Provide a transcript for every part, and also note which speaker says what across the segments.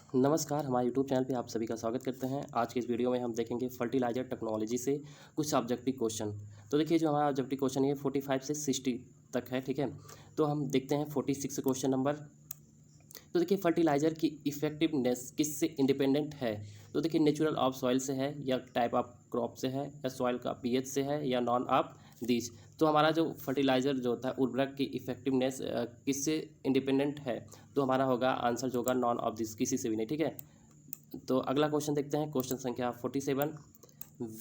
Speaker 1: नमस्कार, हमारे YouTube channel पे आप सभी का स्वागत करते हैं। आज की इस वीडियो में हम देखेंगे फर्टिलाइज़र टेक्नोलॉजी से कुछ ऑब्जेक्टिव क्वेश्चन। तो देखिए जो हमारा ऑब्जेक्टिव क्वेश्चन ये 45 से 60 तक है, ठीक है? तो हम देखते हैं 46 क्वेश्चन नंबर। तो देखिए फर्टिलाइज़र की इफ़ेक्टिवनेस किससे इंडिपेंडेंट है? तो देखिए नेचुरल ऑफ सॉइल से है या टाइप ऑफ क्रॉप से है या सॉइल का पीएच से है या नॉन ऑफ दीज। तो हमारा जो फर्टिलाइज़र जो होता है उर्वरक की इफ़ेक्टिवनेस किससे इंडिपेंडेंट है? तो हमारा होगा आंसर जो होगा नॉन ऑफ दिस, किसी से भी नहीं, ठीक है? तो अगला क्वेश्चन देखते हैं, क्वेश्चन संख्या 47।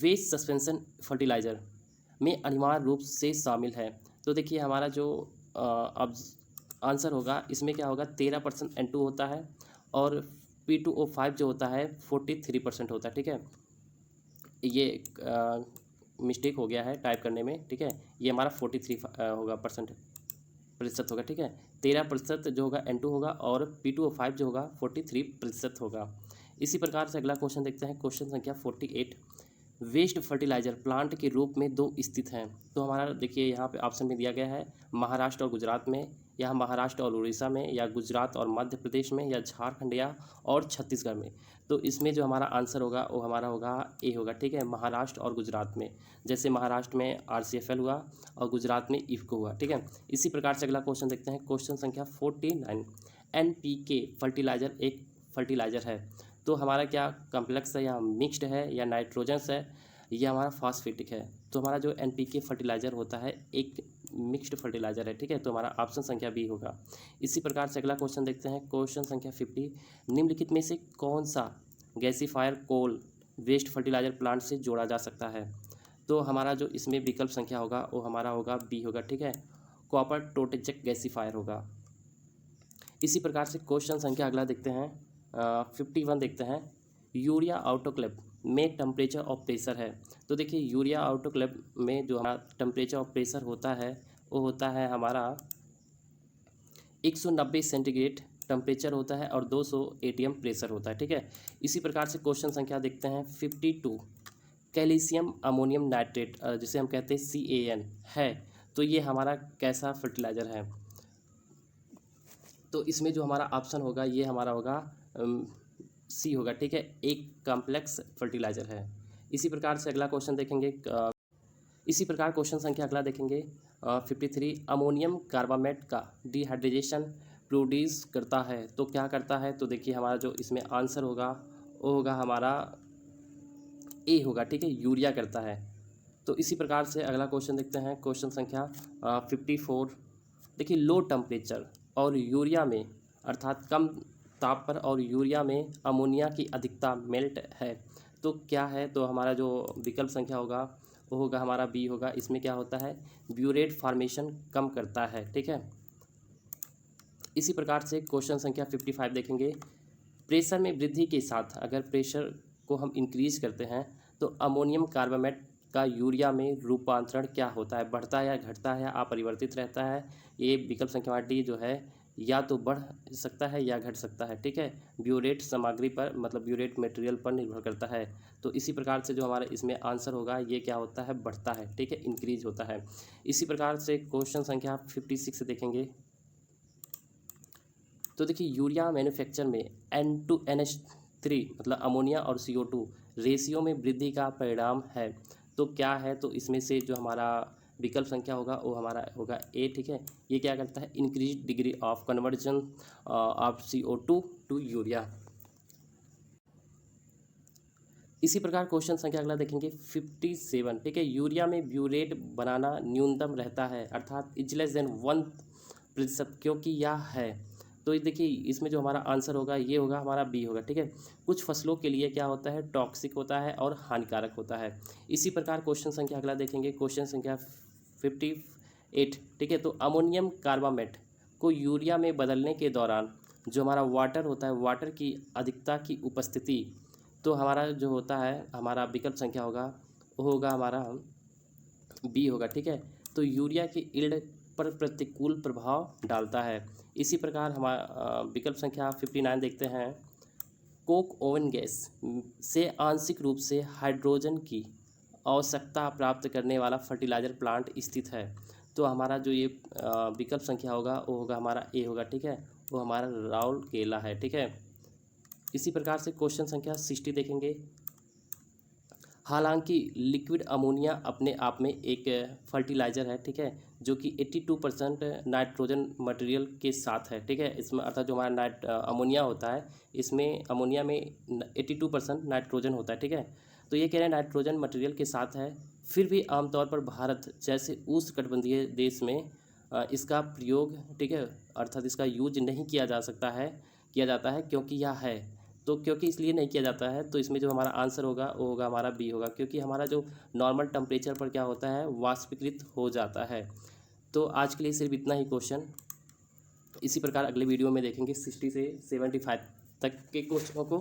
Speaker 1: वेस्ट सस्पेंशन फर्टिलाइज़र में अनिवार्य रूप से शामिल है। तो देखिए हमारा जो अब आंसर होगा इसमें क्या होगा, 13% N2 होता है और P2O5 जो होता है 43% होता है, ठीक है? ये मिस्टेक हो गया है टाइप करने में, ठीक है? ये हमारा 43 होगा प्रतिशत होगा, ठीक है? 13% जो होगा N2 होगा और P2O5 जो होगा 43% होगा। इसी प्रकार से अगला क्वेश्चन देखते हैं, क्वेश्चन संख्या 48। वेस्ट फर्टिलाइज़र प्लांट के रूप में दो स्थित हैं। तो हमारा देखिए यहाँ पे ऑप्शन में दिया गया है महाराष्ट्र और गुजरात में, या महाराष्ट्र और उड़ीसा में, या गुजरात और मध्य प्रदेश में, या झारखंड या और छत्तीसगढ़ में। तो इसमें जो हमारा आंसर होगा वो हमारा होगा ए होगा, ठीक है? महाराष्ट्र और गुजरात में। जैसे महाराष्ट्र में RCFL हुआ और गुजरात में इफ़को हुआ, ठीक है? इसी प्रकार से अगला क्वेश्चन देखते हैं, क्वेश्चन संख्या 49। NPK फर्टिलाइज़र एक फर्टिलाइज़र है। तो हमारा क्या कॉम्प्लेक्स है या मिक्स्ड है या नाइट्रोजन्स है या हमारा फॉस्फेटिक है? तो हमारा जो NPK फर्टिलाइज़र होता है एक मिक्स्ड फर्टिलाइज़र है, ठीक है? तो हमारा ऑप्शन संख्या बी होगा। इसी प्रकार से अगला क्वेश्चन देखते हैं, क्वेश्चन संख्या 50। निम्नलिखित में से कौन सा गैसीफायर कोल वेस्ट फर्टिलाइज़र प्लांट से जोड़ा जा सकता है? तो हमारा जो इसमें विकल्प संख्या होगा वो हमारा होगा बी होगा, ठीक है? कॉपर टोटेजेक गैसीफायर होगा। इसी प्रकार से क्वेश्चन संख्या अगला देखते हैं, 51 देखते हैं। यूरिया आउटोक्लेव में टेम्परेचर ऑफ प्रेशर है। तो देखिए यूरिया आउटोक्लेव में जो हमारा टेम्परेचर ऑफ प्रेशर होता है वो होता है हमारा 190 सेंटीग्रेड टेम्परेचर होता है और 200 ATM प्रेशर होता है, ठीक है? इसी प्रकार से क्वेश्चन संख्या देखते हैं 52। कैल्शियम अमोनियम नाइट्रेट जिसे हम कहते हैं CAN है, तो ये हमारा कैसा फर्टिलाइज़र है? तो इसमें जो हमारा ऑप्शन होगा ये हमारा होगा सी होगा, ठीक है? एक कॉम्प्लेक्स फर्टिलाइज़र है। इसी प्रकार से अगला क्वेश्चन देखेंगे, इसी प्रकार क्वेश्चन संख्या अगला देखेंगे 53। अमोनियम कार्बामेट का डिहाइड्रेशन प्रोड्यूस करता है, तो क्या करता है? तो देखिए हमारा जो इसमें आंसर होगा वो होगा हमारा ए होगा, ठीक है? यूरिया करता है। तो इसी प्रकार से अगला क्वेश्चन देखते हैं, क्वेश्चन संख्या 54। देखिए लो टेम्परेचर और यूरिया में अर्थात कम ताप पर और यूरिया में अमोनिया की अधिकता मेल्ट है, तो क्या है? तो हमारा जो विकल्प संख्या होगा वो होगा हमारा बी होगा। इसमें क्या होता है, ब्यूरेट फॉर्मेशन कम करता है, ठीक है? इसी प्रकार से क्वेश्चन संख्या 55 देखेंगे। प्रेशर में वृद्धि के साथ अगर प्रेशर को हम इंक्रीज करते हैं तो अमोनियम कार्बामेट का यूरिया में रूपांतरण क्या होता है, बढ़ता है या घटता है या अपरिवर्तित रहता है? ये विकल्प संख्या डी जो है या तो बढ़ सकता है या घट सकता है, ठीक है? ब्यूरेट सामग्री पर मतलब ब्यूरेट मटेरियल पर निर्भर करता है। तो इसी प्रकार से जो हमारा इसमें आंसर होगा ये क्या होता है, बढ़ता है, ठीक है? इंक्रीज होता है। इसी प्रकार से क्वेश्चन संख्या 56 देखेंगे। तो देखिए यूरिया मैन्युफैक्चर में N2NH3 मतलब अमोनिया और CO2 रेशियो में वृद्धि का परिणाम है, तो क्या है? तो इसमें से जो हमारा विकल्प संख्या होगा वो हमारा होगा ए, ठीक है? ये क्या करता है, increase degree of conversion of CO2 to urea. इसी प्रकार क्वेश्चन संख्या अगला देखेंगे 57, ठीक है? यूरिया में ब्यूरेट बनाना न्यूनतम रहता है अर्थात इज लेस देन 1%, क्योंकि यह है। तो ये देखिए इसमें जो हमारा आंसर होगा ये होगा हमारा बी होगा, ठीक है? कुछ फसलों के लिए क्या होता है, टॉक्सिक होता है और हानिकारक होता है। इसी प्रकार क्वेश्चन संख्या अगला देखेंगे, क्वेश्चन संख्या 58, ठीक है? तो अमोनियम कार्बामेट को यूरिया में बदलने के दौरान जो हमारा वाटर होता है, वाटर की अधिकता की उपस्थिति, तो हमारा जो होता है हमारा विकल्प संख्या होगा वो होगा हमारा बी होगा, ठीक है? तो यूरिया की यील्ड पर प्रतिकूल प्रभाव डालता है। इसी प्रकार हमारा विकल्प संख्या 59 देखते हैं। कोक ओवन गैस से आंशिक रूप से हाइड्रोजन की आवश्यकता प्राप्त करने वाला फर्टिलाइज़र प्लांट स्थित है, तो हमारा जो ये विकल्प संख्या होगा वो होगा हमारा ए होगा, ठीक है? वो हमारा राउरकेला है, ठीक है? इसी प्रकार से क्वेश्चन संख्या 60 देखेंगे। हालांकि लिक्विड अमोनिया अपने आप में एक फर्टिलाइज़र है, ठीक है, जो कि 82% नाइट्रोजन मटेरियल के साथ है, ठीक है। इसमें अर्थात जो हमारा अमोनिया होता है, इसमें अमोनिया में 82% नाइट्रोजन होता है, ठीक है। तो ये कह रहे हैं नाइट्रोजन मटेरियल के साथ है, फिर भी आमतौर पर भारत जैसे उष्णकटिबंधीय देश में इसका प्रयोग, ठीक है, अर्थात इसका यूज नहीं किया जाता है क्योंकि यह है। तो क्योंकि इसलिए नहीं किया जाता है, तो इसमें जो हमारा आंसर होगा वो होगा हमारा बी होगा, क्योंकि हमारा जो नॉर्मल टेम्परेचर पर क्या होता है, वाष्पीकृत हो जाता है। तो आज के लिए सिर्फ इतना ही क्वेश्चन। इसी प्रकार अगले वीडियो में देखेंगे 60 से 75 तक के क्वेश्चनों को।